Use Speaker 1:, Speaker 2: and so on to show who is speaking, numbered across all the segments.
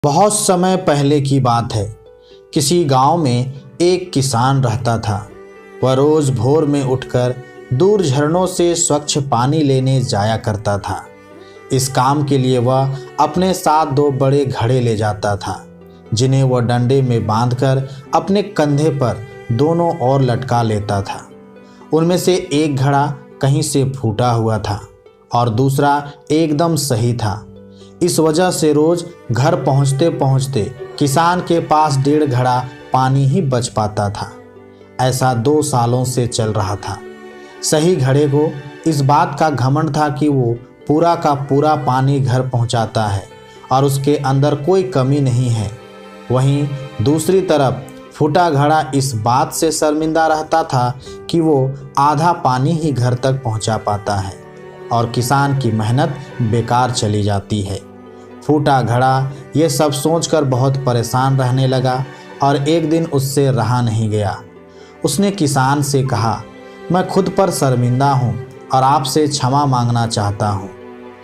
Speaker 1: बहुत समय पहले की बात है। किसी गांव में एक किसान रहता था। वह रोज भोर में उठकर दूर झरनों से स्वच्छ पानी लेने जाया करता था। इस काम के लिए वह अपने साथ दो बड़े घड़े ले जाता था, जिन्हें वह डंडे में बांधकर अपने कंधे पर दोनों ओर लटका लेता था। उनमें से एक घड़ा कहीं से फूटा हुआ था और दूसरा एकदम सही था। इस वजह से रोज घर पहुंचते पहुंचते किसान के पास 1.5 घड़ा पानी ही बच पाता था। ऐसा 2 सालों से चल रहा था। सही घड़े को इस बात का घमंड था कि वो पूरा का पूरा पानी घर पहुंचाता है और उसके अंदर कोई कमी नहीं है। वहीं दूसरी तरफ फूटा घड़ा इस बात से शर्मिंदा रहता था कि वो आधा पानी ही घर तक पहुंचा पाता है और किसान की मेहनत बेकार चली जाती है। फूटा घड़ा ये सब सोचकर बहुत परेशान रहने लगा और एक दिन उससे रहा नहीं गया। उसने किसान से कहा, मैं खुद पर शर्मिंदा हूँ और आपसे क्षमा मांगना चाहता हूँ।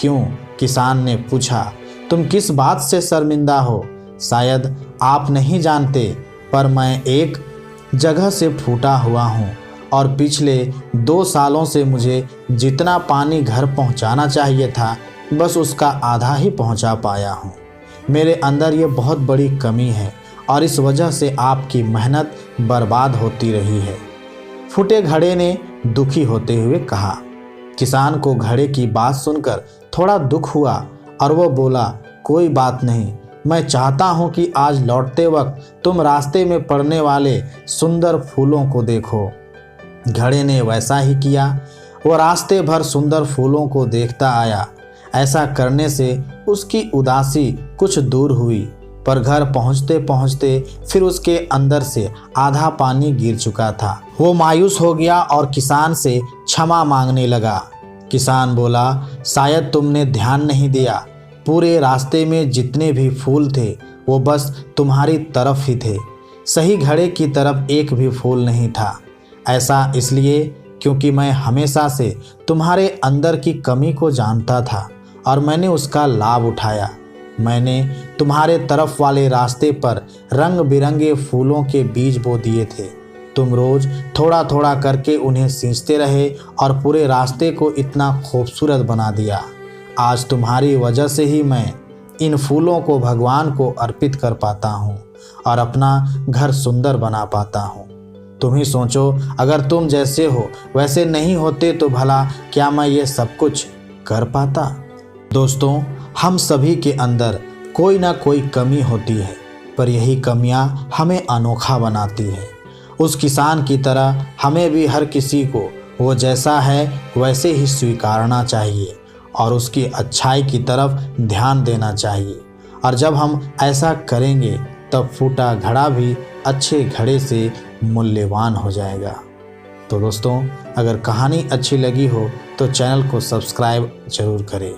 Speaker 1: क्यों? किसान ने पूछा। तुम किस बात से शर्मिंदा हो? शायद आप नहीं जानते, पर मैं एक जगह से फूटा हुआ हूँ और पिछले 2 सालों से मुझे जितना पानी घर पहुँचाना चाहिए था, बस उसका आधा ही पहुंचा पाया हूं। मेरे अंदर ये बहुत बड़ी कमी है और इस वजह से आपकी मेहनत बर्बाद होती रही है। फूटे घड़े ने दुखी होते हुए कहा। किसान को घड़े की बात सुनकर थोड़ा दुख हुआ और वो बोला, कोई बात नहीं, मैं चाहता हूं कि आज लौटते वक्त तुम रास्ते में पड़ने वाले सुंदर फूलों को देखो। घड़े ने वैसा ही किया। वो रास्ते भर सुंदर फूलों को देखता आया। ऐसा करने से उसकी उदासी कुछ दूर हुई, पर घर पहुंचते पहुंचते फिर उसके अंदर से आधा पानी गिर चुका था। वो मायूस हो गया और किसान से क्षमा मांगने लगा। किसान बोला, शायद तुमने ध्यान नहीं दिया। पूरे रास्ते में जितने भी फूल थे वो बस तुम्हारी तरफ ही थे। सही घड़े की तरफ एक भी फूल नहीं था। ऐसा इसलिए क्योंकि मैं हमेशा से तुम्हारे अंदर की कमी को जानता था और मैंने उसका लाभ उठाया। मैंने तुम्हारे तरफ वाले रास्ते पर रंग बिरंगे फूलों के बीज बो दिए थे। तुम रोज थोड़ा थोड़ा करके उन्हें सींचते रहे और पूरे रास्ते को इतना खूबसूरत बना दिया। आज तुम्हारी वजह से ही मैं इन फूलों को भगवान को अर्पित कर पाता हूँ और अपना घर सुंदर बना पाता हूँ। तुम ही सोचो, अगर तुम जैसे हो वैसे नहीं होते तो भला क्या मैं ये सब कुछ कर पाता? दोस्तों, हम सभी के अंदर कोई ना कोई कमी होती है, पर यही कमियां हमें अनोखा बनाती है। उस किसान की तरह हमें भी हर किसी को वो जैसा है वैसे ही स्वीकारना चाहिए और उसकी अच्छाई की तरफ ध्यान देना चाहिए। और जब हम ऐसा करेंगे तब फूटा घड़ा भी अच्छे घड़े से मूल्यवान हो जाएगा। तो दोस्तों, अगर कहानी अच्छी लगी हो तो चैनल को सब्सक्राइब जरूर करें।